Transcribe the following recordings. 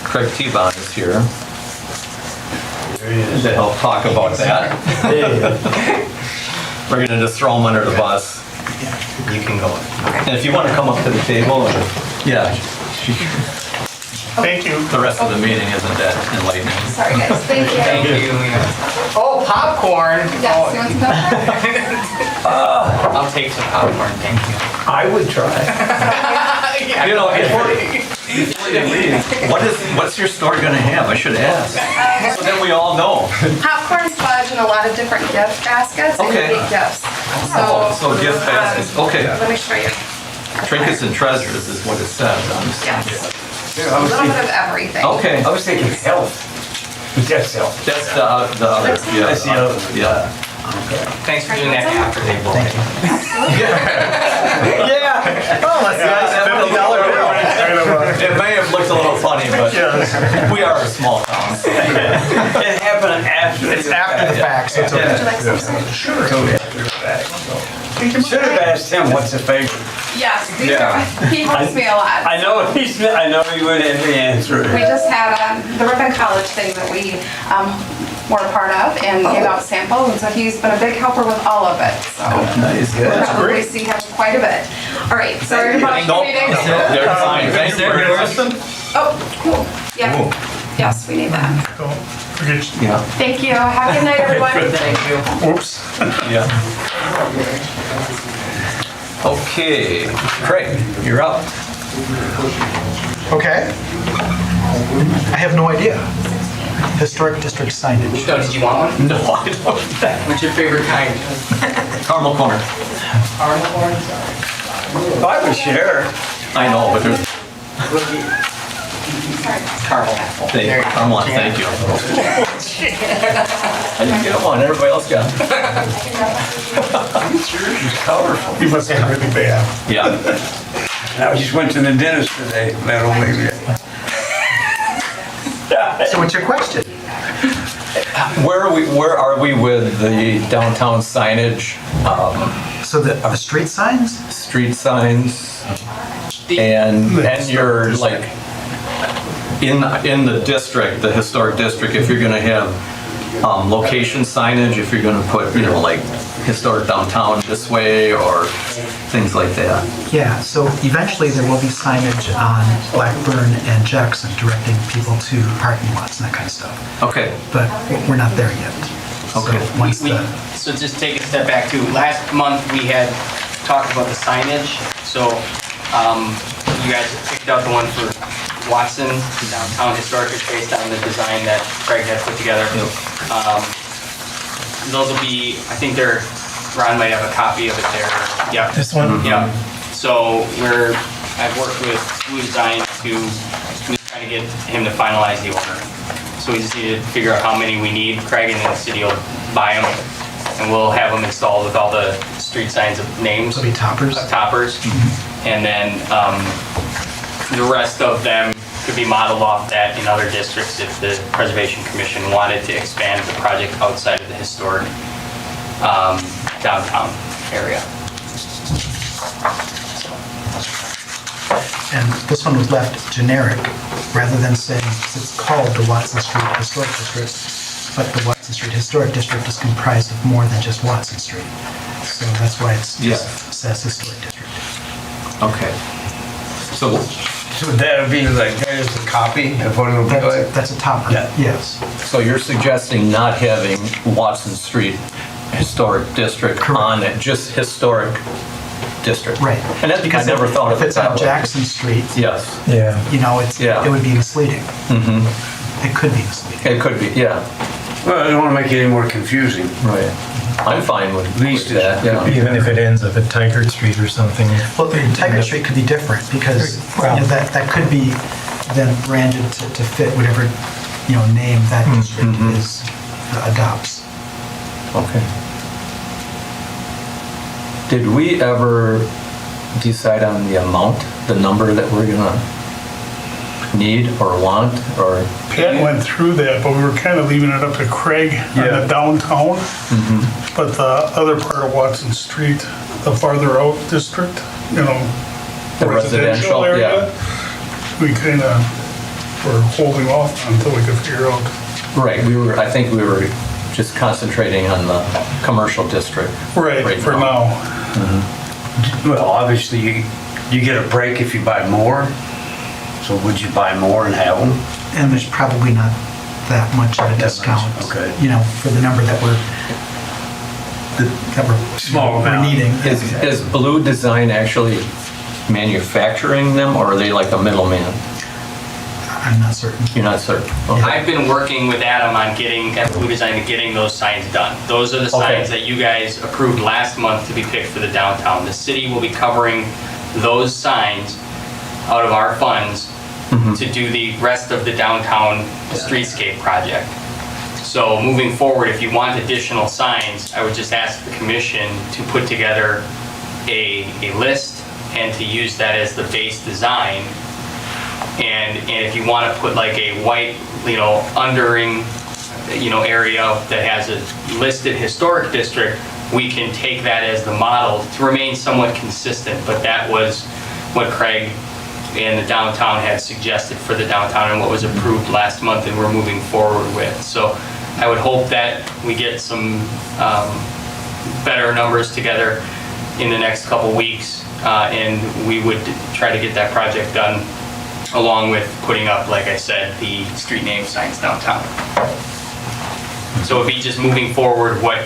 Craig T-Bond is here. To help talk about that. We're gonna just throw him under the bus. You can go. And if you want to come up to the table, yeah. Thank you. The rest of the meeting isn't that enlightening. Sorry guys, thank you. Thank you. Oh, popcorn. Yes, you want some popcorn? I'll take some popcorn, thank you. I would try. You know, before you leave, what's your store gonna have? I should ask. So then we all know. Popcorn, fudge, and a lot of different gift baskets and Okay. unique gifts. So gift baskets, okay. Let me show you. Trinkets and treasures is what it says on the Yes. Yeah, A little bit of everything. Okay, I was thinking health. But that's health. that's the other, yeah. That's the other. Yeah. Thanks for doing that after they voted. Yeah. Oh, let's $50 bill. It may have looked a little funny, but we are a small town. It happened after. It's after the fact, so it's okay. Would you like some? Sir? Sure. Totally after the fact. Should have asked him what's the favorite. Yes, these Yeah. are, he helps me a lot. I know he would have the answer. We just had the Ripon College thing that we were a part of and gave out samples, and so he's been a big helper with all of it, so. Nice. We'll probably see him quite a bit. All right, sorry about the meeting. They're fine. Thanks for your question. Oh, cool. Yeah, yes, we need that. Yeah. Thank you. Have a good night, everyone. Thank you. Oops. Yeah. Okay, Craig, you're up. Okay. I have no idea. Historic district signage. So did you want one? No, I don't. What's your favorite kind? Caramel corner. I would share. I know, but there's Caramel. caramel. Thank you. I didn't get one. Everybody else got it. Colorful. You must have really bad. Yeah. I just went to the dentist today. That'll make me. So what's your question? Where are we with the downtown signage, So the street signs? street signs, and your like in the district, the historic district, if you're gonna have location signage, if you're gonna put, you know, like historic downtown this way or things like that. Yeah, so eventually there will be signage on Blackburn and Jackson directing people to parking lots and that kind of stuff. Okay. But we're not there yet. Okay. So once the, So just take a step back too. Last month we had talked about the signage. So you guys picked out the one for Watson, the downtown historic, is based on the design that Craig had put together. Those will be, I think they're, Ron might have a copy of it there. Yeah. This one? Yeah. So I've worked with Blue Design to try to get him to finalize the order. So we just need to figure out how many we need. Craig and the city will buy them, and we'll have them installed with all the street signs of names. there'll be toppers. Toppers. And then the rest of them could be modeled off that in other districts if the Preservation Commission wanted to expand the project outside of the historic downtown area. And this one was left generic rather than saying, it's called the Watson Street Historic District, but the Watson Street Historic District is comprised of more than just Watson Street. So that's why it's just says Historic District. Okay. So So that'll be like, there's a copy of what it'll be like. That's a topper, Yeah. yes. So you're suggesting not having Watson Street Historic District on it, just Historic District? Right. And that's because I never thought of If it it's on that way. Jackson Street, Yes, you know, Yeah. it would be misleading. It could be misleading. it could be, yeah, Well, I don't want to make it any more confusing. right. I'm fine with Least that, yeah. Even if it ends up at Tiger Street or something. Well, Tiger Street could be different because you know, that could be then branded to fit whatever, you know, name that district is adopts. Okay. Did we ever decide on the amount, the number that we're gonna need or want, or? Pat went through that, but we were kind of leaving it up to Craig on the downtown. But the other part of Watson Street, the farther out district, you know, The residential, area, yeah. we kind of we're holding off until we can figure out. Right, I think we were just concentrating on the commercial district. Right, for now. Well, obviously, you get a break if you buy more. So would you buy more and have them? And there's probably not that much of a discount. okay. You know, for the number that we're Small we're amount. needing. Is Blue Design actually manufacturing them, or are they like a middleman? I'm not certain. You're not certain? Okay. I've been working with Adam on at Blue Design and getting those signs done. Those are the Okay. signs that you guys approved last month to be picked for the downtown. The city will be covering those signs out of our funds to do the rest of the downtown streetscape project. So moving forward, if you want additional signs, I would just ask the commission to put together a list and to use that as the base design. And if you want to put like a white, undering, area that has a listed historic district, we can take that as the model to remain somewhat consistent. But that was what Craig and the downtown had suggested for the downtown and what was approved last month and we're moving forward with. So I would hope that we get some better numbers together in the next couple weeks, and we would try to get that project done along with putting up, like I said, the street name signs downtown. So it'd be just moving forward what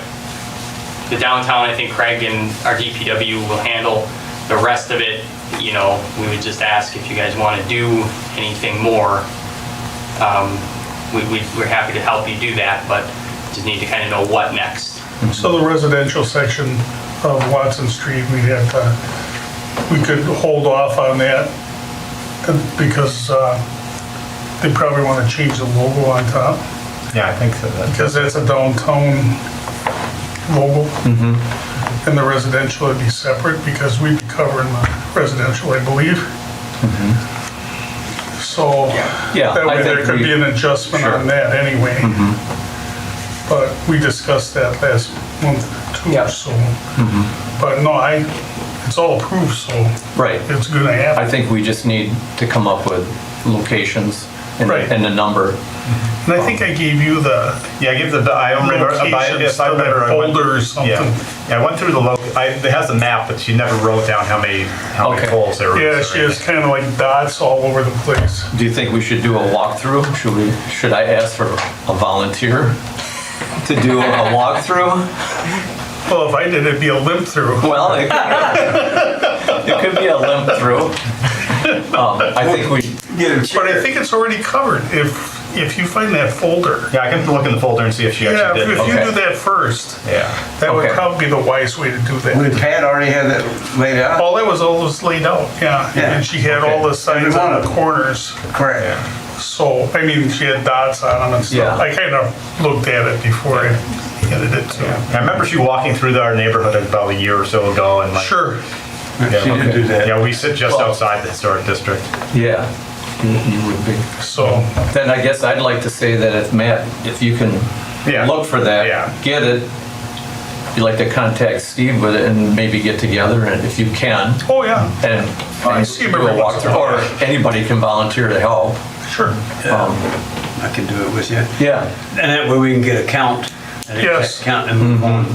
the downtown, I think Craig and our DPW will handle. The rest of it, we would just ask if you guys want to do anything more. We're happy to help you do that, but just need to kind of know what next. So the residential section of Watson Street, we could hold off on that because they probably want to change the logo on top, Yeah, I think so. because that's a downtown logo. And the residential would be separate because we'd be covering the residential, I believe. So Yeah, that I way there think could we- be an adjustment on that anyway. But we discussed that last month too, Yeah. so. But no, it's all approved, so Right. it's gonna I happen. think we just need to come up with locations and Right. and a number. And I think I gave you the Yeah, give I don't remember. locations If I to remember, that I went- folder or Yeah, something. yeah, I went through it has a map, but she never wrote down how many Okay. poles there were. Yeah, she has kind of like dots all over the place. Do you think we should do a walkthrough? Should I ask for a volunteer to do a walkthrough? Well, if I did, it'd be a limp through. Well, it could be a limp through. I think we, But I think it's already covered if you find that folder. Yeah, I can look in the folder and see if she Yeah, actually if did. you Okay. do that first, Yeah. that would Okay. probably be the wise way to do that. Would Pat already have that laid out? All that was laid out, yeah. Yeah. And she had all the signs Every one on of the them. corners. Correct. So, I mean, she had dots on them and stuff. Yeah. I kind of looked at it before I handed it to her. I remember she walking through our neighborhood about a year or so ago and like. Sure. Yeah, She did do that. Yeah, we sit just outside the historic district. yeah, you would be. So, Then I guess I'd like to say that if Matt, if you can Yeah. look for that, Yeah. get it. You'd like to contact Steve with it and maybe get together and if you can. oh yeah, And I see him do a every once in a walkthrough, or while. anybody can volunteer to help. sure. I can do it with you. Yeah, And that way we can get a count. An exact Yes. count and move on.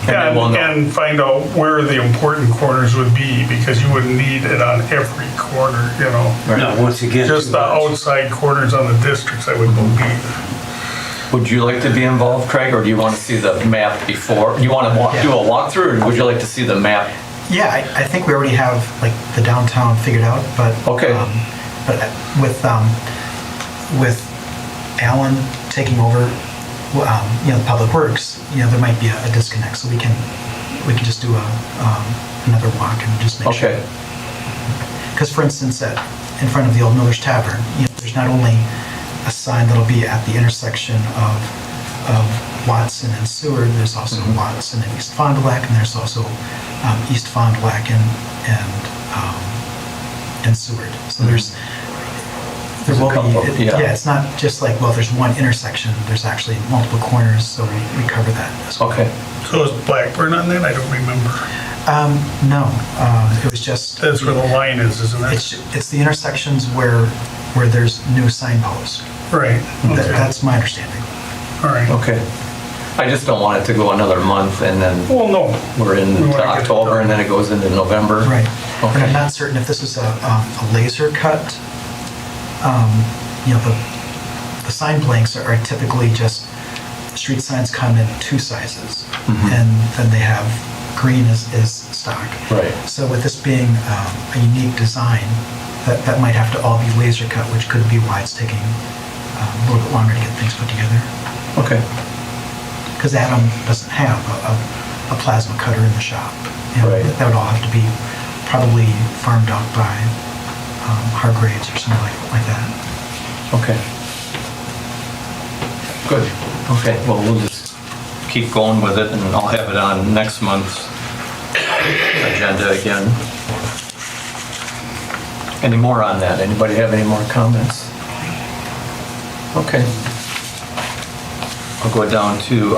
then we'll know. And find out where the important corners would be, because you wouldn't need it on every corner, No, once again. Just too the much. outside corners on the districts, I would believe. would you like to be involved, Craig, or do you want to see the map before? You want to do a walkthrough, or would you like to see the map? Yeah, I think we already have like the downtown figured out, but Okay. but with Alan taking over, the public works, there might be a disconnect. So we can just do another walk and just make sure. Okay, Because for instance, in front of the old Miller's Tavern, there's not only a sign that'll be at the intersection of Watson and Seward, there's also Watson and East Fond du Lac, and there's also East Fond du Lac and Seward. So there will a couple, be, yeah. it's not just like, well, there's one intersection, there's actually multiple corners, so we cover that as well. okay. So is Blackburn on that? I don't remember. No, it was just. That's where the line is, isn't it? It's the intersections where where there's new signposts. Right, okay, That's my understanding. all right. Okay. I just don't want it to go another month and then Well, no, we're We into wanna get it October done. and then it goes into November. Right. And I'm Okay. not certain if this is a laser cut. You know, the sign blanks are typically just, street signs come in two sizes. And then they have green is stock. Right. So with this being a unique design, that might have to all be laser cut, which could be why it's taking a little bit longer to get things put together. Okay. Because Adam doesn't have a plasma cutter in the shop. You know, Right. That would all have to be probably farmed out by Hargraves or something like that. Okay. Good. Okay, well, we'll just keep going with it and I'll have it on next month's agenda again. Any more on that? Anybody have any more comments? Okay. I'll go down to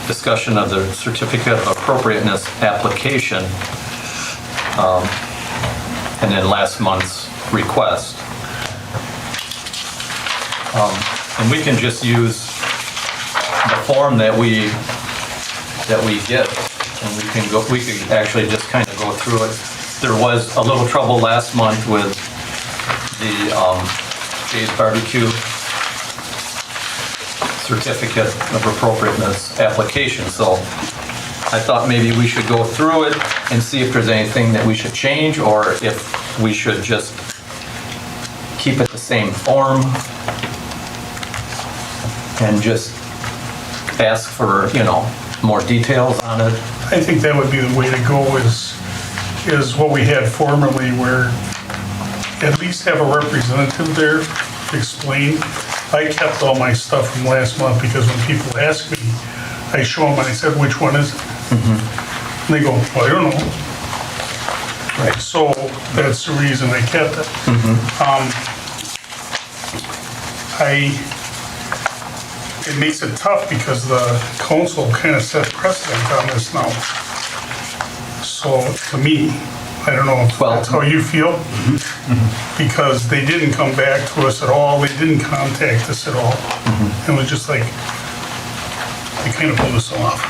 discussion of the certificate of appropriateness application, and then last month's request. And we can just use the form that we get, and we can actually just kind of go through it. There was a little trouble last month with the Jay's Barbecue certificate of appropriateness application, so I thought maybe we should go through it and see if there's anything that we should change, or if we should just keep it the same form and just ask for, more details on it. I think that would be the way to go is what we had formerly, where at least have a representative there to explain. I kept all my stuff from last month because when people ask me, I show them and I said, which one is it? And they go, well, I don't know. Right. So that's the reason I kept it. It makes it tough because the council kind of set precedent on this now. So to me, I don't know if Well- that's how you feel, because they didn't come back to us at all, they didn't contact us at all. It was just like, they kind of pulled us off.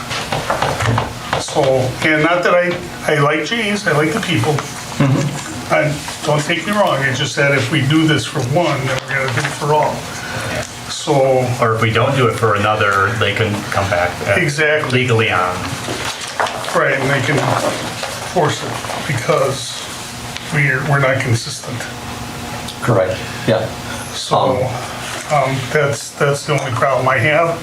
So, and not that I like Jay's, I like the people. Don't take me wrong, it's just that if we do this for one, then we're gonna do it for all. So, Or if we don't do it for another, they can come back. Exactly. Legally on. right, and they can force it because we're not consistent. Correct, yeah. So, that's the only problem I have.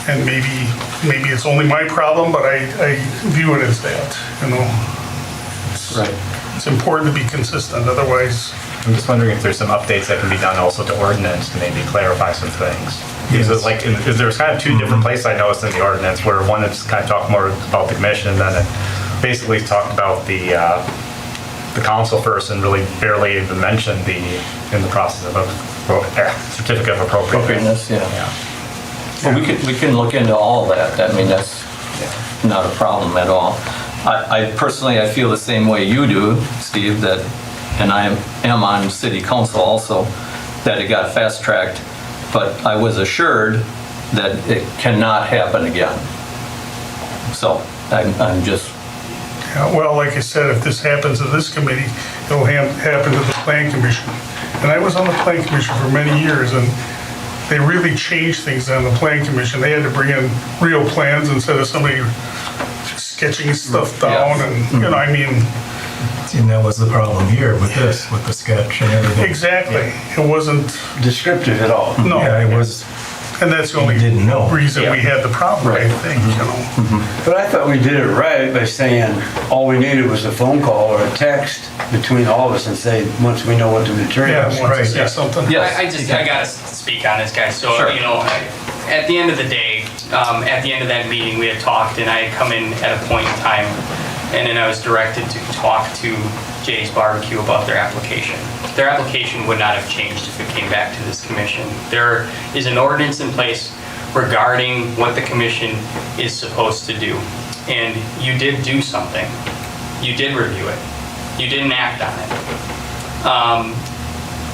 And maybe it's only my problem, but I view it as that, It's- Right. It's important to be consistent, otherwise, I'm just wondering if there's some updates that can be done also to ordinance to maybe clarify some things. Because it's like, because there's kind of two different places I noticed in the ordinance, where one is kind of talked more about the commission, and then it basically talked about the council first and really barely even mentioned in the process of a certificate of appropriateness. Appropriateness, yeah. Well, we can look into all that. I mean, that's not a problem at all. I personally, I feel the same way you do, Steve, that, and I am on city council also, that it got fast-tracked, but I was assured that it cannot happen again. So I'm just, yeah, well, like I said, if this happens to this committee, it'll happen to the plan commission. And I was on the plan commission for many years, and they really changed things on the plan commission. They had to bring in real plans instead of somebody sketching stuff down, and, I mean, And that was the problem here with this, with the sketch and everything. exactly. It wasn't, Descriptive at all. no. Yeah, it was, And that's the only Didn't know. reason we had the problem, I think, But I thought we did it right by saying all we needed was a phone call or a text between all of us and say, once we know what the material Yeah, is. once I Right. see something. Yes. I gotta speak on this, guys. So, Sure. at the end of the day, at the end of that meeting, we had talked, and I had come in at a point in time, and then I was directed to talk to Jay's Barbecue about their application. Their application would not have changed if it came back to this commission. There is an ordinance in place regarding what the commission is supposed to do. And you did do something. You did review it. You didn't act on it.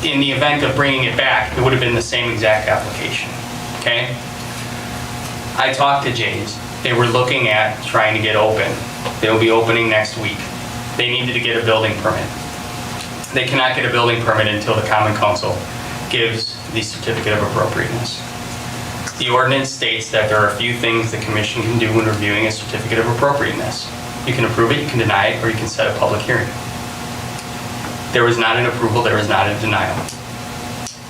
in the event of bringing it back, it would have been the same exact application, okay? I talked to Jay's. They were looking at trying to get open. They'll be opening next week. They needed to get a building permit. They cannot get a building permit until the Common Council gives the certificate of appropriateness. The ordinance states that there are a few things the commission can do when reviewing a certificate of appropriateness. You can approve it, you can deny it, or you can set a public hearing. There was not an approval, there was not a denial.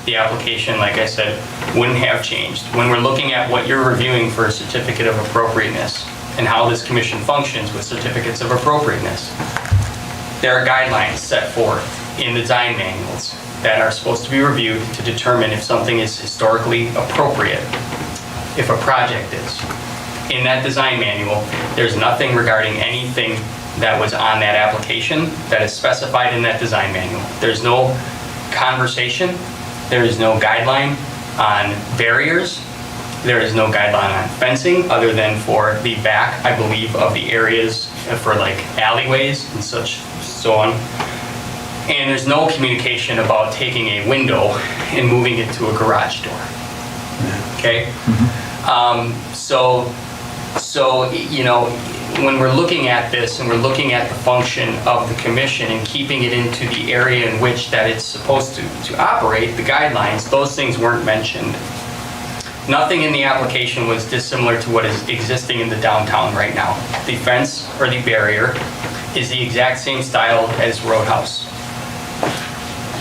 The application, like I said, wouldn't have changed. When we're looking at what you're reviewing for a certificate of appropriateness and how this commission functions with certificates of appropriateness, there are guidelines set forth in the design manuals that are supposed to be reviewed to determine if something is historically appropriate, if a project is. In that design manual, there's nothing regarding anything that was on that application that is specified in that design manual. There's no conversation, there is no guideline on barriers, there is no guideline on fencing other than for the back, I believe, of the areas for like alleyways and such, so on. And there's no communication about taking a window and moving it to a garage door. Okay? So, you know, when we're looking at this and we're looking at the function of the commission and keeping it into the area in which that it's supposed to operate, the guidelines, those things weren't mentioned. Nothing in the application was dissimilar to what is existing in the downtown right now. The fence or the barrier is the exact same style as Roadhouse.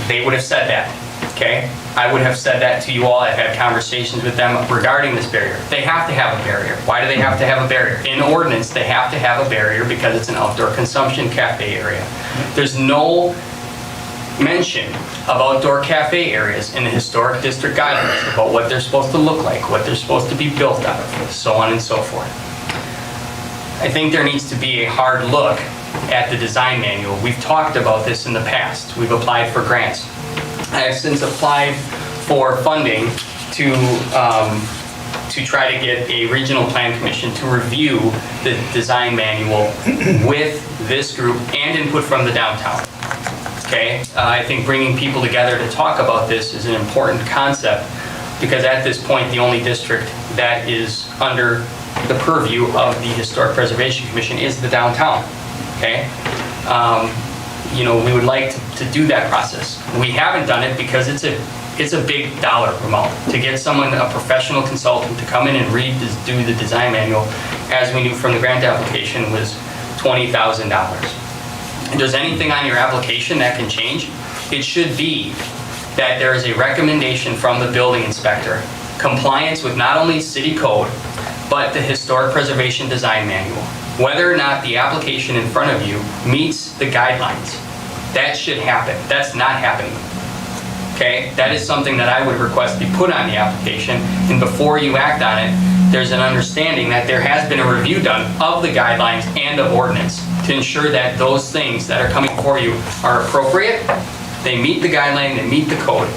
They would have said that, okay? I would have said that to you all. I've had conversations with them regarding this barrier. They have to have a barrier. Why do they have to have a barrier? In ordinance, they have to have a barrier because it's an outdoor consumption cafe area. There's no mention of outdoor cafe areas in the historic district guidelines about what they're supposed to look like, what they're supposed to be built out of, so on and so forth. I think there needs to be a hard look at the design manual. We've talked about this in the past. We've applied for grants. I have since applied for funding to try to get a regional plan commission to review the design manual with this group and input from the downtown. Okay, I think bringing people together to talk about this is an important concept because at this point, the only district that is under the purview of the Historic Preservation Commission is the downtown. Okay, you know, we would like to do that process. We haven't done it because it's a big dollar amount to get someone, a professional consultant, to come in and do the design manual, as we knew from the grant application, was $20,000. If there's anything on your application that can change, it should be that there is a recommendation from the building inspector, compliance with not only city code, but the Historic Preservation Design Manual. Whether or not the application in front of you meets the guidelines, that should happen. That's not happening. Okay? That is something that I would request be put on the application, and before you act on it, there's an understanding that there has been a review done of the guidelines and of ordinance to ensure that those things that are coming for you are appropriate, they meet the guideline, they meet the code,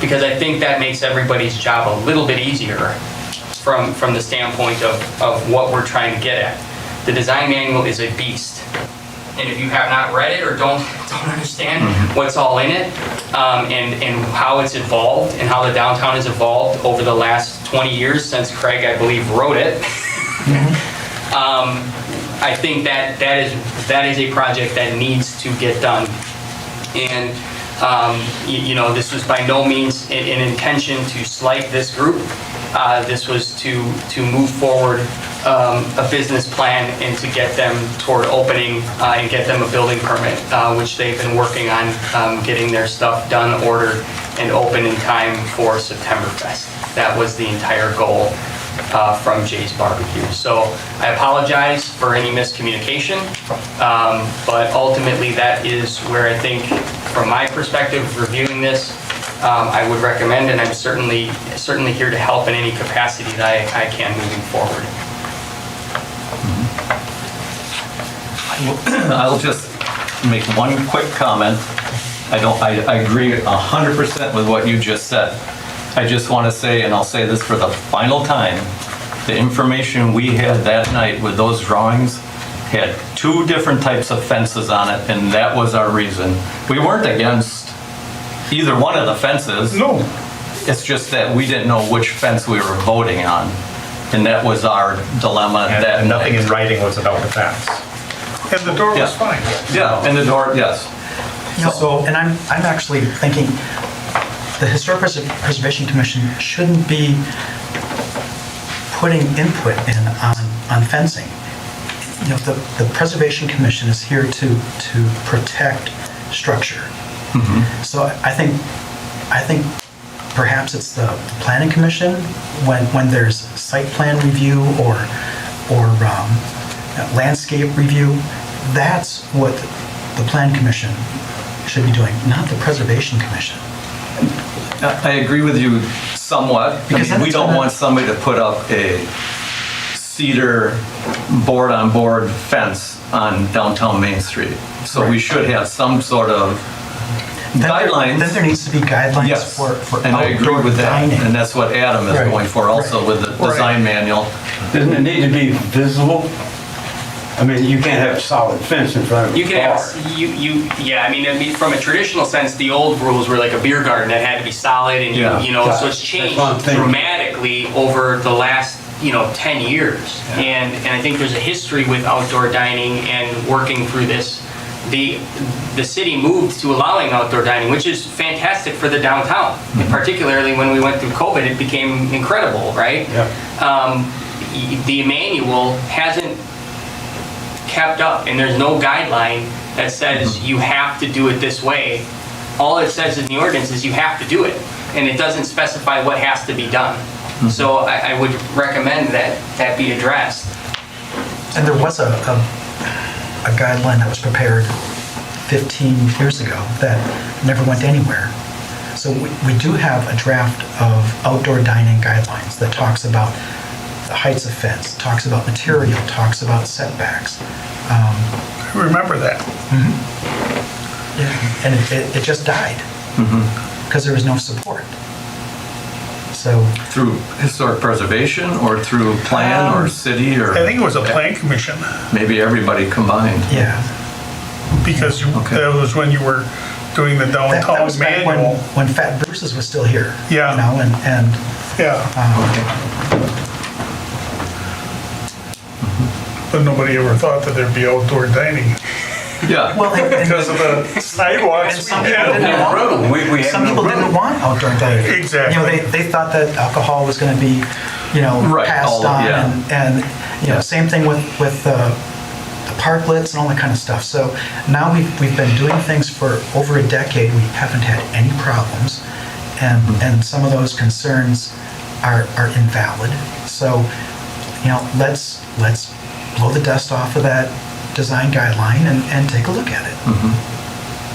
because I think that makes everybody's job a little bit easier from the standpoint of what we're trying to get at. The design manual is a beast. And if you have not read it or don't understand what's all in it and how it's evolved and how the downtown has evolved over the last 20 years since Craig, I believe, wrote it, I think that is a project that needs to get done. And you know, this was by no means an intention to slight this group. This was to move forward a business plan and to get them toward opening and get them a building permit, which they've been working on getting their stuff done, ordered, and open in time for September Fest. That was the entire goal from Jay's Barbecue. So I apologize for any miscommunication, but ultimately that is where I think, from my perspective, reviewing this, I would recommend, and I'm certainly here to help in any capacity that I can moving forward. I'll just make one quick comment. I agree 100% with what you just said. I just want to say, and I'll say this for the final time, the information we had that night with those drawings had 2 different types of fences on it, and that was our reason. We weren't against either one of the fences. No, It's just that we didn't know which fence we were voting on. And that was our dilemma that And nothing in night. writing was about the fence. and the door was Yeah. fine. Yeah, and the door, yes. You know, and I'm actually thinking the Historic Preservation Commission shouldn't be putting input in on fencing. You know, the Preservation Commission is here to protect structure. So I think perhaps it's the Planning Commission when there's site plan review or landscape review. That's what the Plan Commission should be doing, not the Preservation Commission. I agree with you somewhat. Because then We it's don't gonna- want somebody to put up a cedar board-on-board fence on downtown Main Street. So we should have some sort of guidelines. Then there needs to be guidelines Yes, for and I agree outdoor with that. dining. And that's what Adam is Right, going for also with the design manual. Doesn't it need to be visible? I mean, you can't have a solid fence in front of a You can bar. have, I mean, from a traditional sense, the old rules were like a beer garden that had to be solid and, Yeah. you know, Yeah, so it's that's changed what I'm thinking. dramatically over the last, 10 years. And I think there's a history with outdoor dining and working through this. The city moved to allowing outdoor dining, which is fantastic for the downtown. And particularly when we went through COVID, it became incredible, right? Yeah. The manual hasn't kept up, and there's no guideline that says you have to do it this way. All it says in the ordinance is you have to do it, and it doesn't specify what has to be done. So I would recommend that be addressed. And there was a guideline that was prepared 15 years ago that never went anywhere. So we do have a draft of outdoor dining guidelines that talks about the heights of fence, talks about material, talks about setbacks. I remember that. And it just died because there was no support. So, Through historic preservation or through plan or city or? I think it was a Plan Commission, Maybe everybody combined. yeah. because Okay. that was when you were doing the That downtown was back manual. when Fat Bruce's was still here. Yeah. You know, and Yeah, but nobody ever thought that there'd be outdoor dining Yeah. well, and because of the and sidewalks we some people had. didn't want room. We have some no people room. didn't want outdoor dining. Exactly. You know, they thought that alcohol was going to be, Right, passed all- on, yeah. and same thing with the parklets and all that kind of stuff. So now we've been doing things for over a decade. We haven't had any problems, and some of those concerns are invalid. So let's blow the dust off of that design guideline and take a look at it.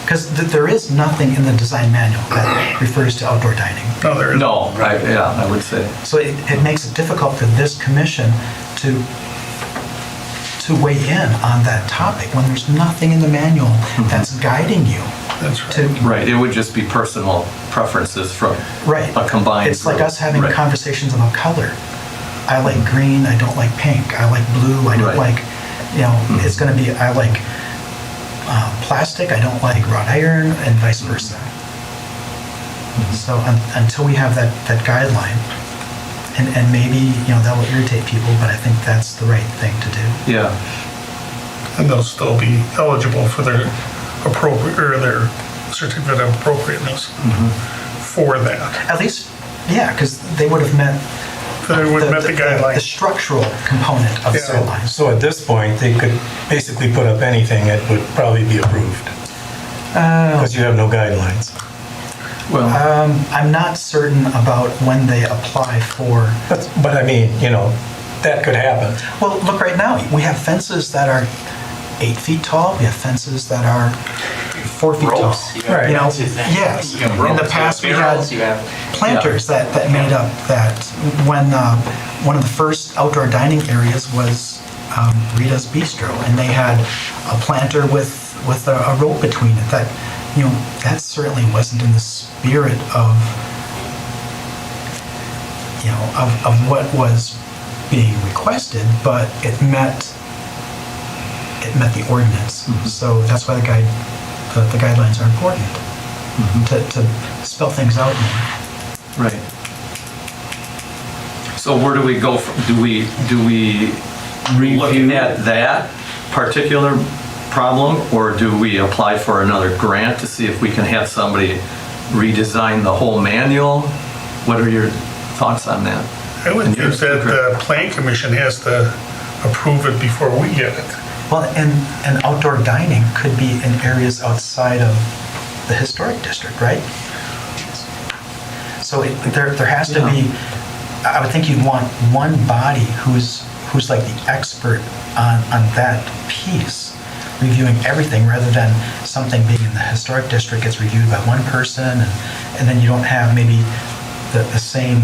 Because there is nothing in the design manual that refers to outdoor dining. No, there isn't. No, right, yeah, I would say. So it makes it difficult for this commission to weigh in on that topic when there's nothing in the manual that's guiding you That's right. to, Right, it would just be personal preferences from right. a combined It's like group. us having Right. conversations about color. I like green, I don't like pink. I like blue, I don't Right. like, it's going to be, I like plastic, I don't like wrought iron, and vice versa. So until we have that guideline, and maybe, that will irritate people, but I think that's the right thing to do. Yeah, And they'll still be eligible for their their certificate of appropriateness for that. At least, yeah, because they would have met They would have met the the guidelines. structural component of the Yeah. sight lines. So at this point, they could basically put up anything that would probably be approved, because you have no guidelines. well, I'm not certain about when they apply for, But I mean, that could happen. well, look right now, we have fences that are 8 feet tall, we have fences that are 4 feet tall. Ropes, you have Right. fences that- Yes. you have In ropes, the you have past, we had barrels, you have- planters that made up that. When one of the first outdoor dining areas was Rita's Bistro, and they had a planter with a rope between it. That certainly wasn't in the spirit of what was being requested, but it met the ordinance. So that's why the guidelines are important. to spell things out more. Right. So where do we go from, do we look Review. at that particular problem, or do we apply for another grant to see if we can have somebody redesign the whole manual? What are your thoughts on that? I would think that the plan commission has to approve it before we get it. Well, and outdoor dining could be in areas outside of the historic district, right? So there has to be, I would think you'd want one body who's like the expert on that piece, reviewing everything, rather than something being in the historic district gets reviewed by one person, and then you don't have maybe the same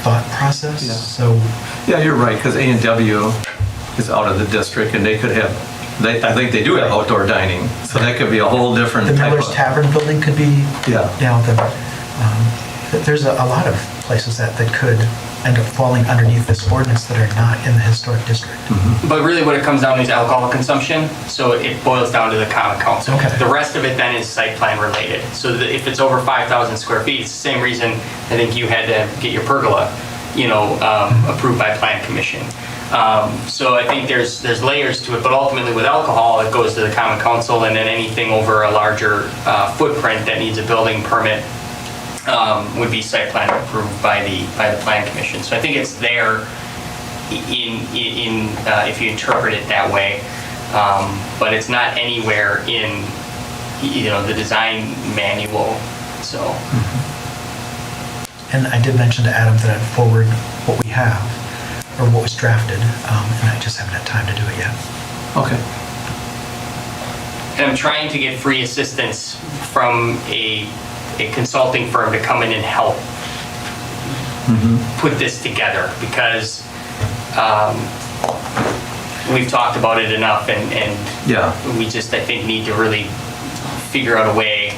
thought process. Yeah. So Yeah, you're right, because A&W is out of the district, and they could have, I think they do have outdoor dining, so that could be a whole different the type Miller's of. Tavern building could be, Yeah. you know, there's a lot of places that could end up falling underneath this ordinance that are not in the historic district. But really what it comes down to is alcohol consumption, so it boils down to the common council. Okay. The rest of it then is site plan related. So that if it's over 5,000 square feet, it's the same reason I think you had to get your pergola, approved by plan commission. So I think there's layers to it, but ultimately with alcohol, it goes to the common council, and then anything over a larger footprint that needs a building permit would be site plan approved by the plan commission. So I think it's there in if you interpret it that way, but it's not anywhere in the design manual. So. And I did mention to Adam that I'd forward what we have, or what was drafted, and I just haven't had time to do it yet. Okay. And I'm trying to get free assistance from a consulting firm to come in and help put this together, because we've talked about it enough, and Yeah. we just, I think, need to really figure out a way.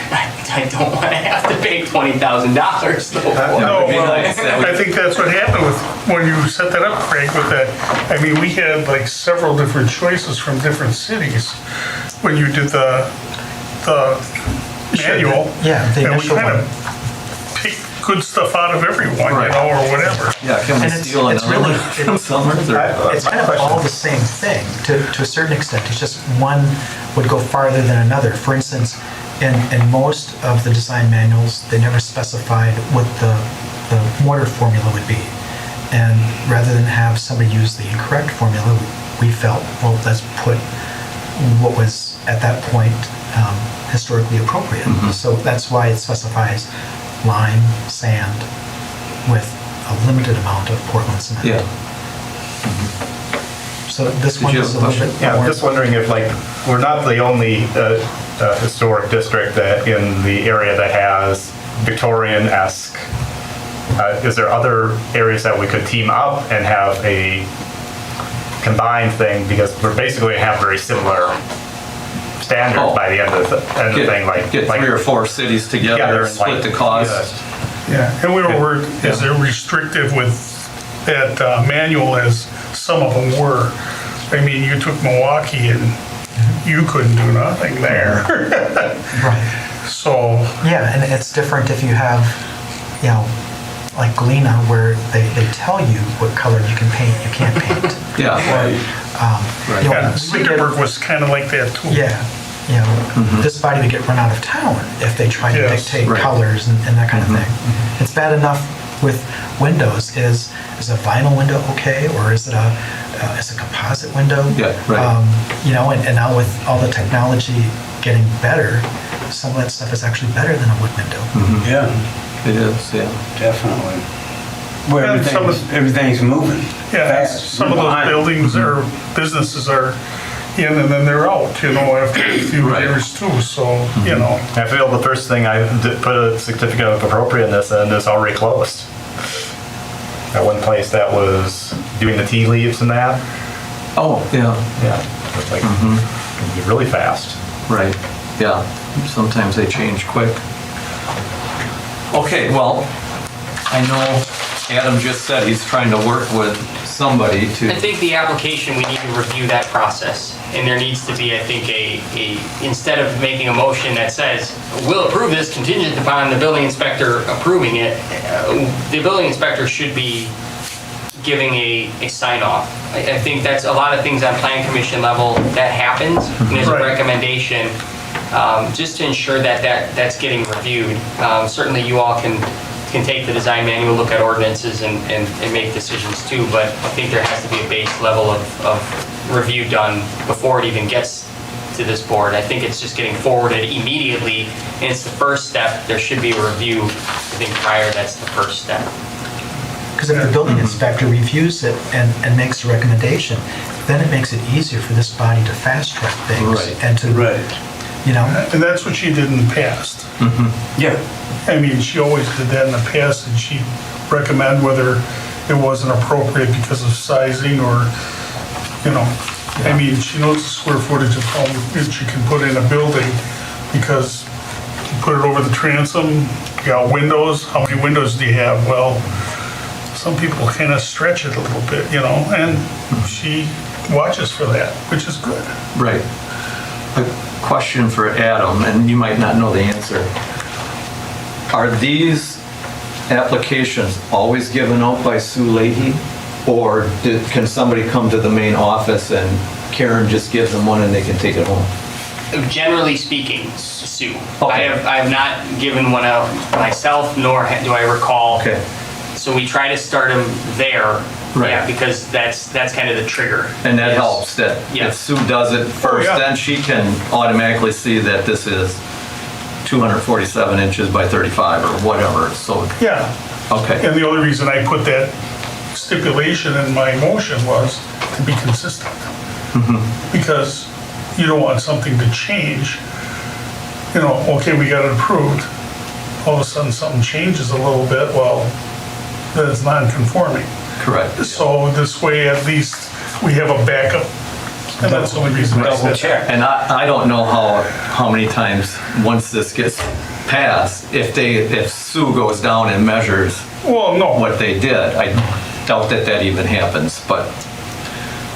I don't want to have to pay $20,000 though. No, would be well, nice. That would- I think that's what happened with, when you set that up, Craig, with that. I mean, we had like several different choices from different cities when you did the manual. Yeah, the And we initial kind one. of picked good stuff out of everyone, Right. or whatever. Yeah, can we And it's steal another really- one from somewhere? It's kind of all the same thing to a certain extent. It's just one would go farther than another. For instance, in most of the design manuals, they never specified what the mortar formula would be. And rather than have somebody use the incorrect formula, we felt, well, let's put what was at that point historically appropriate. So that's why it specifies lime, sand, with a limited amount of Portland cement. Yeah. So this Did one you is a have a little bit question? Yeah, more. I'm just wondering if, we're not the only historic district that in the area that has Victorian-esque. Is there other areas that we could team up and have a combined thing? Because we're basically have very similar standards by the end of the thing. Get 3 or 4 cities together and split the cost. Yeah, and we were worried, is it restrictive with that manual as some of them were? I mean, you took Milwaukee and you couldn't do nothing there. Right. So, Yeah, and it's different if you have, like Galena, where they tell you what color you can paint, you can't paint. Yeah. Or, Right. you know, yeah, we would get- Cedarburg was kind of like that too. Yeah, this body would get run out of town if they try to Yes, dictate right. colors and that kind of thing. It's bad enough with windows. Is a vinyl window okay, or is it a composite window? Yeah, right. And now with all the technology getting better, some of that stuff is actually better than a wood window. Yeah, It is, yeah. definitely. Where And some everything's moving. Yeah, fast. some of those Behind. buildings or businesses are in and then they're out, after a few Right. years too, so, I feel the first thing I did put a certificate of appropriateness in is already closed. That one place that was doing the tea leaves and that, Oh, yeah, it's like, it'd be really fast. right, yeah. Sometimes they change quick. Okay, well, I know Adam just said he's trying to work with somebody I to, think the application, we need to review that process. And there needs to be, I think, instead of making a motion that says, we'll approve this contingent upon the building inspector approving it, the building inspector should be giving a sign off. I think that's a lot of things on plan commission level that happens. And there's a Right. recommendation, just to ensure that that's getting reviewed. Certainly you all can take the design manual, look at ordinances and make decisions too, but I think there has to be a base level of review done before it even gets to this board. I think it's just getting forwarded immediately, and it's the first step. There should be a review, I think prior, that's the first step. Because if the building inspector reviews it and makes a recommendation, then it makes it easier for this body to fast track things. Right. And to, you know, And that's what she did in the past. Yeah. I mean, she always did that in the past, and she'd recommend whether it wasn't appropriate because of sizing or, you know, I mean, she knows the square footage of home that she can put in a building, because you put it over the transom, you got windows, how many windows do you have? Well, some people kind of stretch it a little bit, you know, and she watches for that, which is good. right. A question for Adam, and you might not know the answer. Are these applications always given out by Sue Leahy? Or can somebody come to the main office and Karen just gives them one and they can take it home? Generally speaking, Sue. Okay. I have not given one out myself, nor do I recall. Okay. So we try to start them there. Right. Yeah, because that's kind of the trigger. And that Is- helps, that Yeah. if Sue does it first, yeah. then she can automatically see that this is 247 inches by 35 or whatever, so, Yeah. okay. And the only reason I put that stipulation in my motion was to be consistent. Because you don't want something to change. You know, okay, we got it approved. All of a sudden, something changes a little bit, well, then it's non-conforming. Correct. So this way, at least, we have a backup. And that's the only reason I said that. And I don't know how many times, once this gets passed, if Sue goes down and measures Well, no, what they did, I doubt that even happens, but,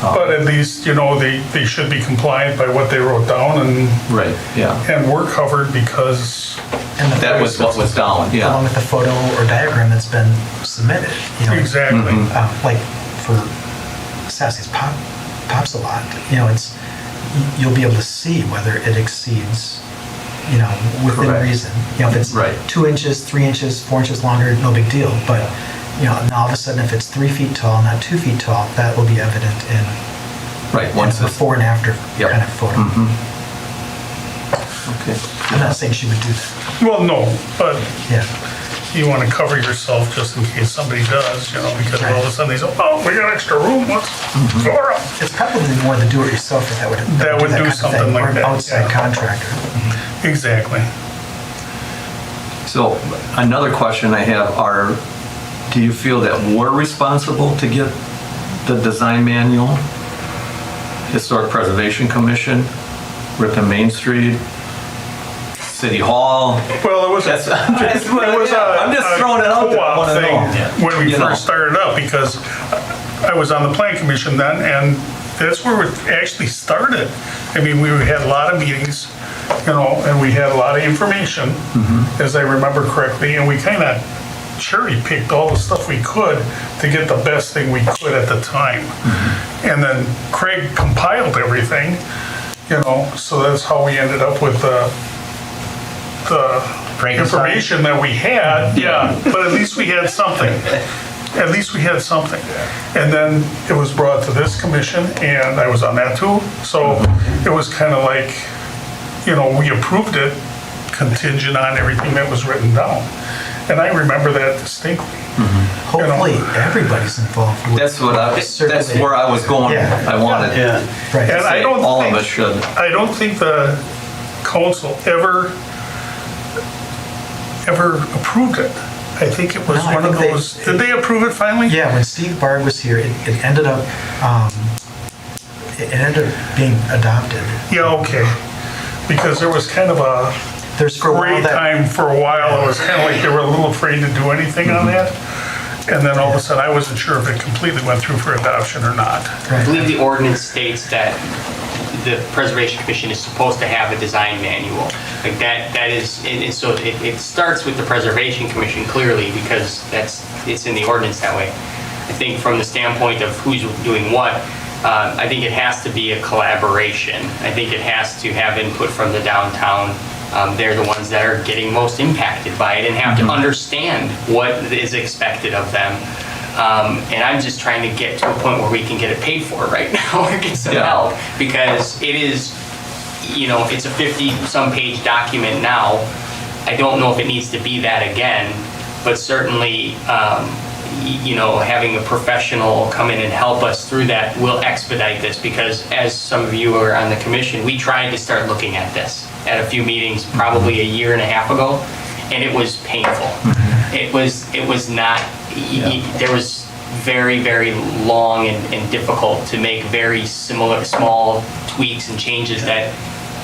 but at least, you know, they should be compliant by what they wrote down, right, yeah. and we're covered because, and the That was what was down, along yeah. with the photo or diagram that's been submitted, you know. exactly. Like for Sassy's pops a lot, you know, you'll be able to see whether it exceeds, you know, within Correct. reason. You know, if it's Right. 2 inches, 3 inches, 4 inches longer, no big deal. But, you know, now all of a sudden, if it's 3 feet tall, not 2 feet tall, that will be evident in Right, in once a it's, before and after Yep. kind of photo. okay. I'm not saying she would do that. Well, no, but Yeah. you want to cover yourself just in case somebody does, you know, because all of a sudden they say, oh, we got extra room, let's floor up. It's probably more the do-it-yourselfer that would That would that do kind of something thing, like or an that, outside yeah. contractor. Exactly. So another question I have are, do you feel that we're responsible to get the design manual? Historic Preservation Commission, Ripon Main Street, City Hall? Well, it was a, I'm just throwing it out there. I co-op wanna thing know. when we You know. first started up, because I was on the plan commission then, and that's where it actually started. I mean, we had a lot of meetings, you know, and we had a lot of information, as I remember correctly, and we kind of cherry-picked all the stuff we could to get the best thing we could at the time. And then Craig compiled everything, you know, so that's how we ended up with the information that we had, yeah, but at least we had something. At least we had something. And then it was brought to this commission, and I was on that too, so it was kind of like, you know, we approved it contingent on everything that was written down. And I remember that distinctly. Hopefully, everybody's involved with. That's that's where I was going. Yeah. I wanted Yeah. Right. to And I say don't all of think- us should. I don't think the council ever approved it. I think it was No, I one of think they- those, did they approve it finally? Yeah, when Steve Bard was here, it ended up, it ended up being adopted. Yeah, okay. Because there was kind of a There's for a while great that, time for a while, it was kind of like they were a little afraid to do anything on that. And then all of a sudden, I wasn't sure if it completely went through for adoption or not. I believe the ordinance states that the Preservation Commission is supposed to have a design manual. Like that is, and so it starts with the Preservation Commission clearly because it's in the ordinance that way. I think from the standpoint of who's doing what, I think it has to be a collaboration. I think it has to have input from the downtown. They're the ones that are getting most impacted by it and have to understand what is expected of them. And I'm just trying to get to a point where we can get it paid for right now or get some help because it is, it's a 50-some page document now. I don't know if it needs to be that again, but certainly, having a professional come in and help us through that will expedite this because as some of you are on the commission, we tried to start looking at this at a few meetings probably a year and a half ago, and it was painful. It was not, there was very, very long and difficult to make very similar small tweaks and changes that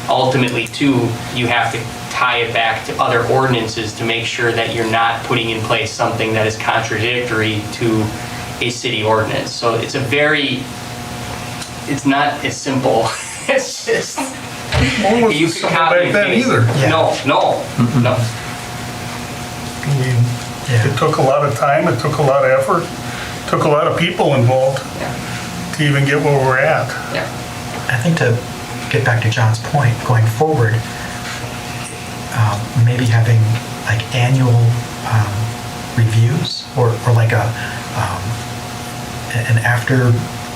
ultimately too, you have to tie it back to other ordinances to make sure that you're not putting in place something that is contradictory to a city ordinance. So it's not as simple. It's just, Well, it wasn't simple back then either. No. I mean, it took a lot of time, it took a lot of effort, took a lot of people involved to even get where we're at. Yeah. I think to get back to John's point, going forward, maybe having like annual reviews or like an after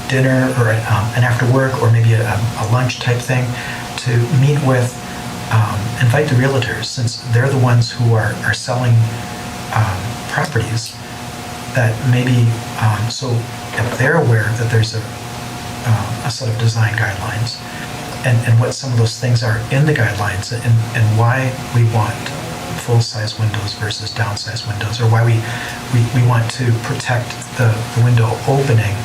dinner or an after work or maybe a lunch type thing to meet with, invite the realtors since they're the ones who are selling properties that maybe, so if they're aware that there's a set of design guidelines and what some of those things are in the guidelines and why we want full-size windows versus downsize windows, or why we want to protect the window opening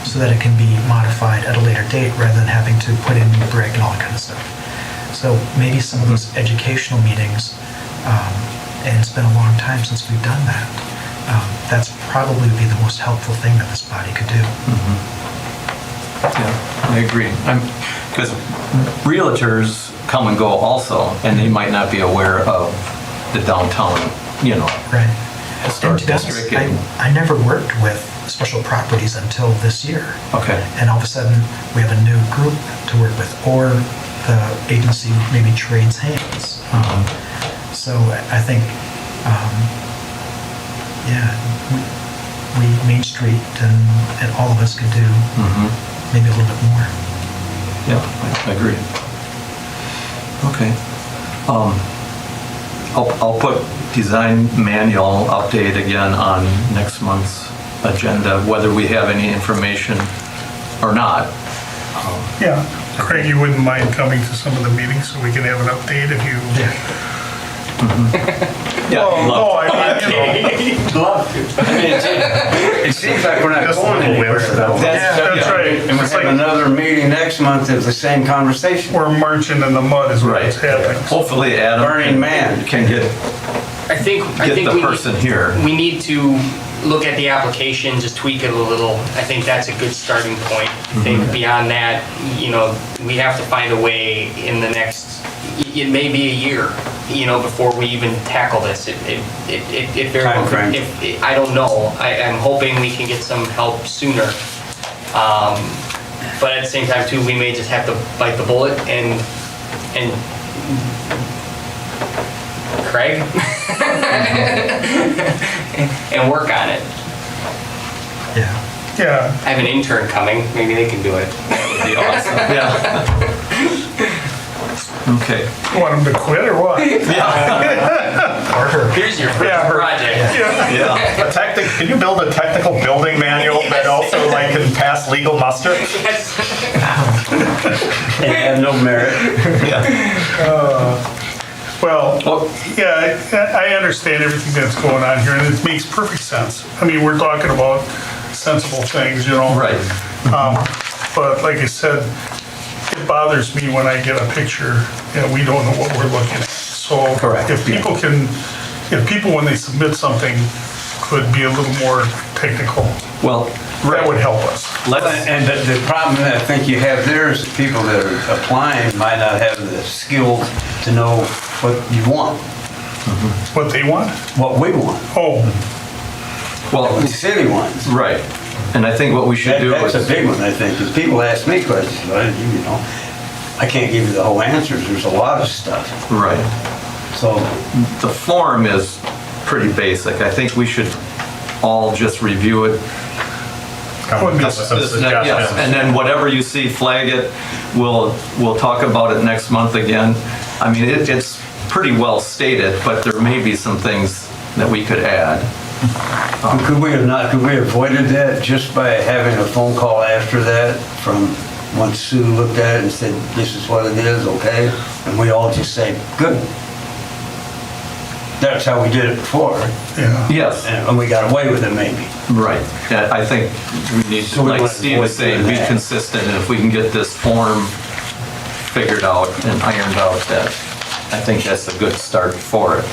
so that it can be modified at a later date rather than having to put in new brick and all that kind of stuff. So maybe some of those educational meetings, and it's been a long time since we've done that, that's probably be the most helpful thing that this body could do. Yeah, I agree. Because realtors come and go also, and they might not be aware of the downtown, Right. historic And to be honest, district. I never worked with special properties until this year. Okay. And all of a sudden, we have a new group to work with, or the agency maybe trades hands. So I think, we Main Street and all of us could do maybe a little bit more. Yeah, I agree. Okay. I'll put design manual update again on next month's agenda, whether we have any information or not. Yeah, Craig, you wouldn't mind coming to some of the meetings so we can have an update if you... Yeah, Oh, love- I mean, Love to. I mean, it seems like we're not Just a going little anywhere. whiff. though. That's right. And we're It's having like another meeting next month, it's the same conversation. we're marching in the mud is Right. what's happening. Hopefully Adam Burning man. can get I think the we person need, here. We need to look at the application, just tweak it a little. I think that's a good starting point. I think beyond that, we have to find a way in the next, it may be a year, before we even tackle this. It very well could- Timeframe. I don't know. I'm hoping we can get some help sooner. But at the same time too, we may just have to bite the bullet and Craig and work on it. Yeah. Yeah, I have an intern coming. Maybe they can do it. That would be awesome. Yeah. Okay. you want them to quit or what? Or her. Here's your first Yeah. project. Yeah. Can you build a technical building manual that also can pass legal muster? Yes. And have no merit. Yeah. Well, Well, yeah, I understand everything that's going on here, and it makes perfect sense. I mean, we're talking about sensible things, right. But like I said, it bothers me when I get a picture and we don't know what we're looking at. So Correct. if people when they submit something, could be a little more technical. Well, That would help us. let's, And the problem that I think you have there is the people that are applying might not have the skills to know what you want, What they want? what we want, Oh, well, what the city wants. right. And I think what we should do That's a is, big one, I think, because people ask me questions, but you know, I can't give you the whole answers. There's a lot of stuff. right. So, The form is pretty basic. I think we should all just review it. Come with some Yes, suggestions. and then whatever you see, flag it. We'll talk about it next month again. I mean, it's pretty well stated, but there may be some things that we could add. could we have avoided that just by having a phone call after that from once Sue looked at it and said, this is what it is, okay? And we all just say, good. That's how we did it before, yeah. Yes, and we got away with it maybe. right. Yeah, I think we need So to, we like want to Steve was avoid saying, doing be that. consistent. And if we can get this form figured out and ironed out, that, I think that's a good start for it.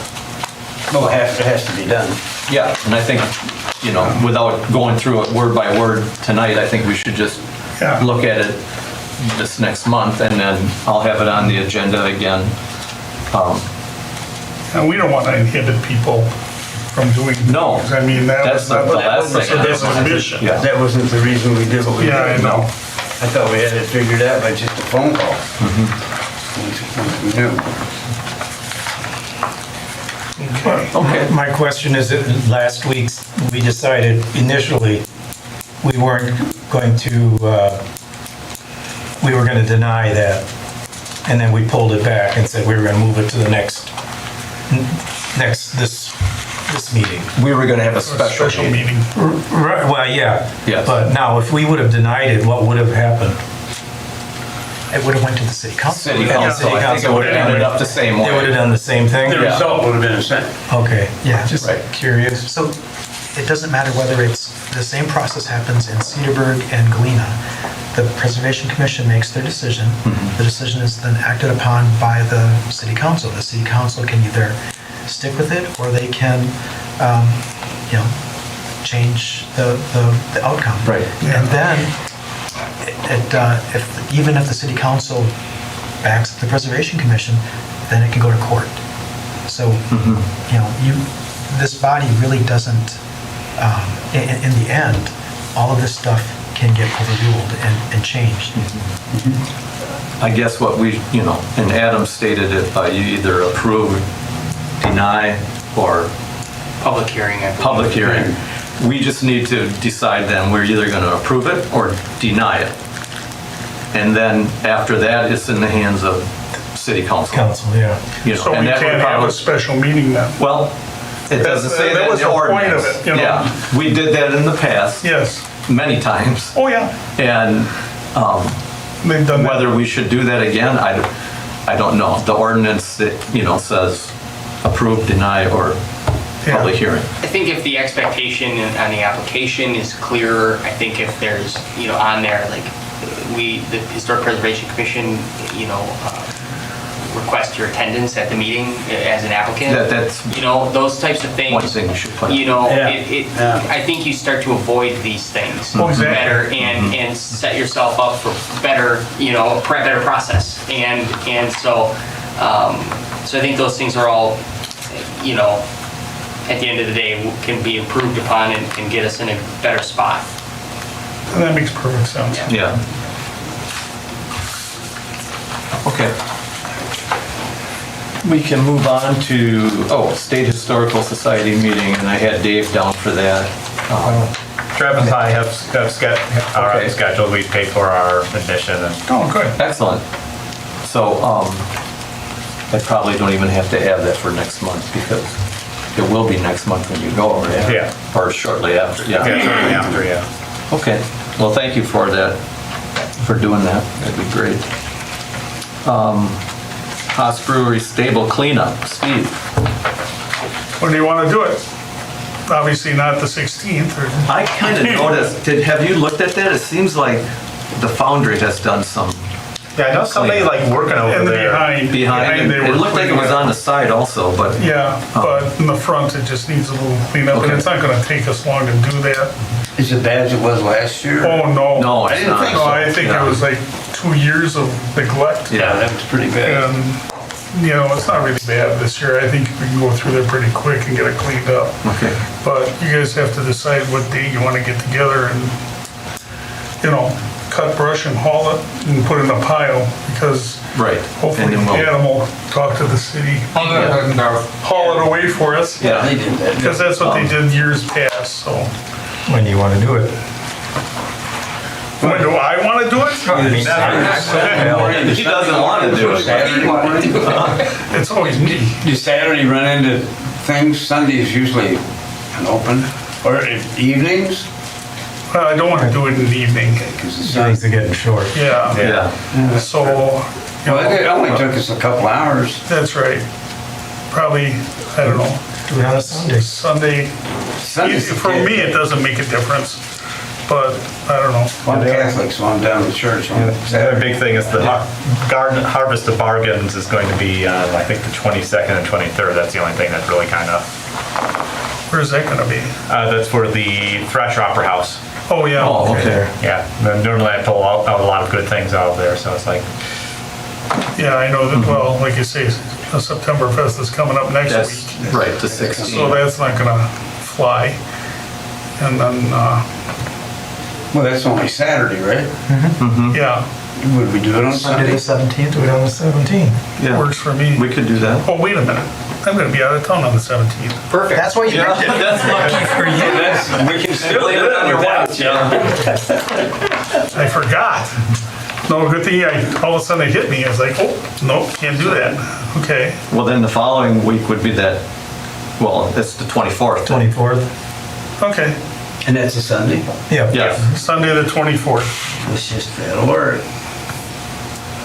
Well, it has to be done. Yeah, and I think, you know, without going through it word by word tonight, I think we should just Yeah. look at it this next month, and then I'll have it on the agenda again. And we don't want to inhibit people from doing things. No. I mean, that That's was not the the last purpose thing of I this wanted to- mission. yeah. That wasn't the reason we did what we did. Yeah, I know. I thought we had it figured out by just a phone call. Once we knew. Okay. My question is, that last week, we decided initially, we weren't going to, we were gonna deny that, and then we pulled it back and said we were gonna move it to the next, this meeting. We were gonna have a A special meeting. Right, well, yeah. Yes. But now, if we would have denied it, what would have happened? It would have went to the city council. City council, I think it would have ended up the same They would have way. done the same thing? The result would have been the same. Okay. Yeah. Just Right. curious. So it doesn't matter whether it's, the same process happens in Cedarburg and Galena. The Preservation Commission makes their decision. The decision is then acted upon by the city council. The city council can either stick with it, or they can, you know, change the outcome. Right. And then, even if the city council backs the Preservation Commission, then it can go to court. So, you know, this body really doesn't, in the end, all of this stuff can get overruled and changed. I guess what we, you know, and Adam stated it, you either approve, deny, or Public hearing, I believe. public hearing. We just need to decide then, we're either gonna approve it or deny it. And then after that, it's in the hands of city council. Council, yeah. You know, So we and that would can't have probably- a special meeting then? Well, it doesn't say That that in was the the point of ordinance. it, you know? Yeah, we did that in the past, Yes. many times. Oh, yeah. And They've done that. whether we should do that again, I don't know. The ordinance, you know, says approve, deny, or Yeah. public hearing. I think if the expectation on the application is clearer, I think if there's, you know, on there, like, the Historic Preservation Commission, you know, request your attendance at the meeting as an applicant. That's You know, those types of things. one thing we should put. You know, Yeah. I think you start to avoid these things Oh, exactly. better and set yourself up for better, you know, better process. And so I think those things are all, you know, at the end of the day, can be improved upon and get us in a better spot. And that makes perfect sense. Yeah. Okay. We can move on to, State Historical Society meeting, and I had Dave down for that. Travis and I have Okay. scheduled, we paid for our admission and Oh, good. Excellent. So, I probably don't even have to have that for next month, because it will be next month when you go, right? Yeah. Or shortly after, yeah, shortly after, yeah. Okay, well, thank you for that, for doing that, that'd be great. Haas Brewery Stable Cleanup, Steve. When do you want to do it? Obviously not the 16th, or, I kind of noticed, have you looked at that? It seems like the Foundry has done some Yeah, I know somebody like working over And the there. Behind, they it were looked like it was on the side also, but. Yeah, but in the front, it just needs a little cleanup, and Okay. it's not gonna take us long to do that. Is it bad as it was last year? Oh, no. No, I it's didn't not. think No, I think it Yeah. was like 2 years of neglect. Yeah, that was pretty bad. And, it's not really bad this year. I think we can go through there pretty quick and get it cleaned up. Okay. But you guys have to decide what date you wanna get together and, cut brush and haul it and put it in a pile, because Right. hopefully And then we'll- Adam will talk to the city, haul it away for us. Yeah, they did that. Because that's what they did years past, so. When you want to do it. When do I wanna do it? He doesn't want to do it. Saturday morning? It's always me. Do Saturday run into things? Sunday is usually an open, or evenings? Well, I don't wanna do it in the evening. Because the sun. Things are getting short. Yeah, Yeah. so, Well, it only took us a couple hours. that's right. Probably, I don't know, Do it on a Sunday. Sunday. Sunday's the For kid. me, it doesn't make a difference, but I don't know. I'm Catholic, so I'm down to church on The other Saturday. big thing is the garden Harvest of Bargains is going to be on, I think, the 22nd and 23rd. That's the only thing that really kind of, Where's that gonna be? that's for the Thresh Opera House. Oh, yeah. Oh, okay. Yeah, normally I pull out a lot of good things out of there, so it's like, Yeah, I know that, well, like you say, the September Fest is coming up next That's week, right, the so 16th. that's not gonna fly. And then, Well, that's only Saturday, right? yeah, Would we do it on Sunday Sunday? the 17th? Do it on the 17th. Yeah. works for me. We could do that. Oh, wait a minute, I'm gonna be out of town on the 17th. Perfect. That's why you Yeah, picked it. that's lucky for you. We can still Blame do it it on your without watch, you. yeah. I forgot. No, good thing all of a sudden it hit me. I was like, oh, nope, can't do that. Okay. Well, then the following week would be that, well, it's the 24th. 24th. Okay. And that's a Sunday? Yeah. Yeah. Sunday the 24th. It's just, that'll work.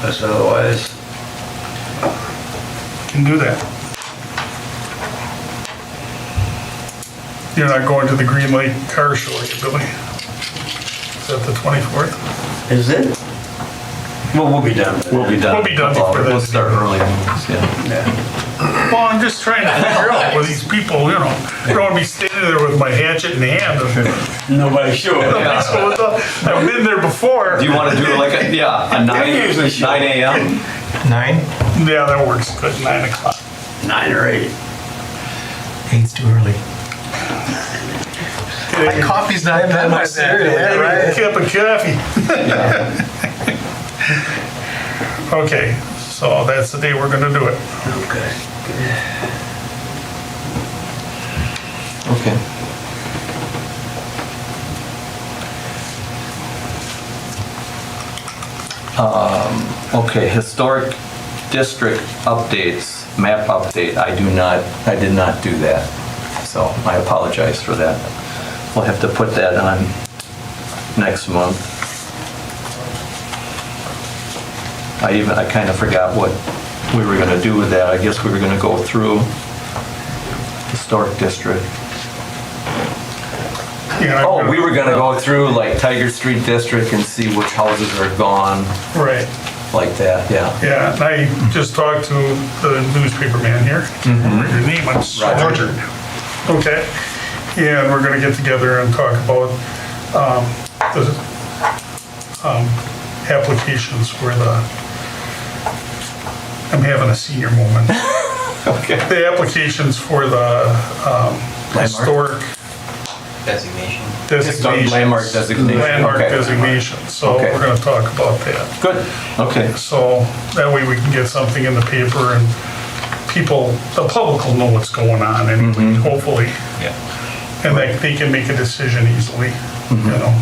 Because otherwise, Can do that. You're not going to the Green Lake Car Show, are you, Billy? Is that the 24th? is it? Well, we'll be done. by We'll be then. done. We'll be done Well, before that. We'll start early anyways, yeah. Yeah. Well, I'm just trying to figure out with these people, I don't want to be standing there with my hatchet in hand. Nobody sure. Nobody shows up. I've been there before. Do you want to do like a, yeah, a 9 usually show. 9 a.m.? 9? Yeah, that works good, 9 o'clock. 9 or 8. 8's too early. My coffee's not done by Saturday, right? Cup of coffee. Okay, so that's the day we're gonna do it. Okay. Okay. Okay, historic district updates, map update, I did not do that. So I apologize for that. We'll have to put that on next month. I kind of forgot what we were gonna do with that. I guess we were gonna go through historic district. Yeah, Oh, we were gonna go through like Tiger Street District and see which houses are gone, Right, like that, yeah. yeah, and I just talked to the newspaper man here. Can't remember your name, I'm sorry. Roger. Okay, and we're gonna get together and talk about the applications for I'm having a senior moment. Okay. The applications for the historic Designation. designations. Landmark designation. Landmark Okay. designation, so Okay. we're gonna talk about that. Good, okay. So that way we can get something in the paper and people, the public will know what's going on anyway, hopefully. yeah. And they can make a decision easily, you know?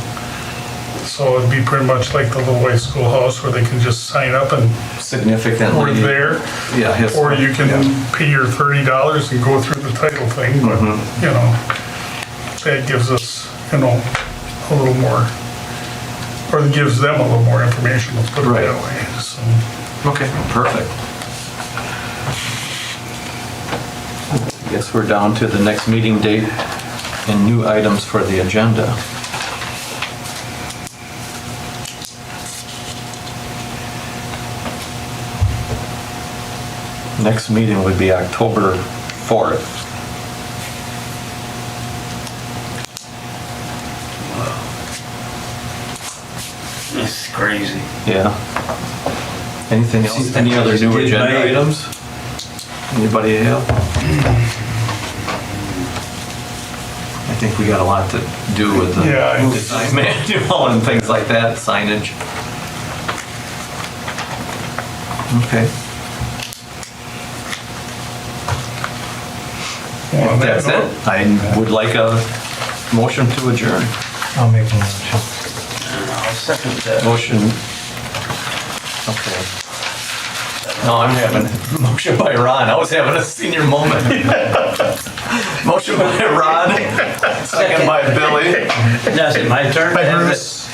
So it'd be pretty much like the Little White Schoolhouse where they can just sign up and Significantly. we're there. Yeah. Or historic, you can yeah. pay your $30 and go through the title thing, but, you know, that gives us, a little more, or it gives them a little more information, let's put it Right. that way, so. Okay, perfect. Guess we're down to the next meeting date and new items for the agenda. Next meeting would be October 4th. It's crazy. Yeah. Anything else? Any other new agenda items? Anybody have? I think we got a lot to do with the Yeah, design manual and things like that, signage. Okay. On that That's note, it. I would like a motion to adjourn. I'll make a motion. I'll second that. Motion. Okay. No, I'm having a motion by Ron. I was having a senior moment. Motion by Ron, second by Billy. That's it, my turn? By Bruce.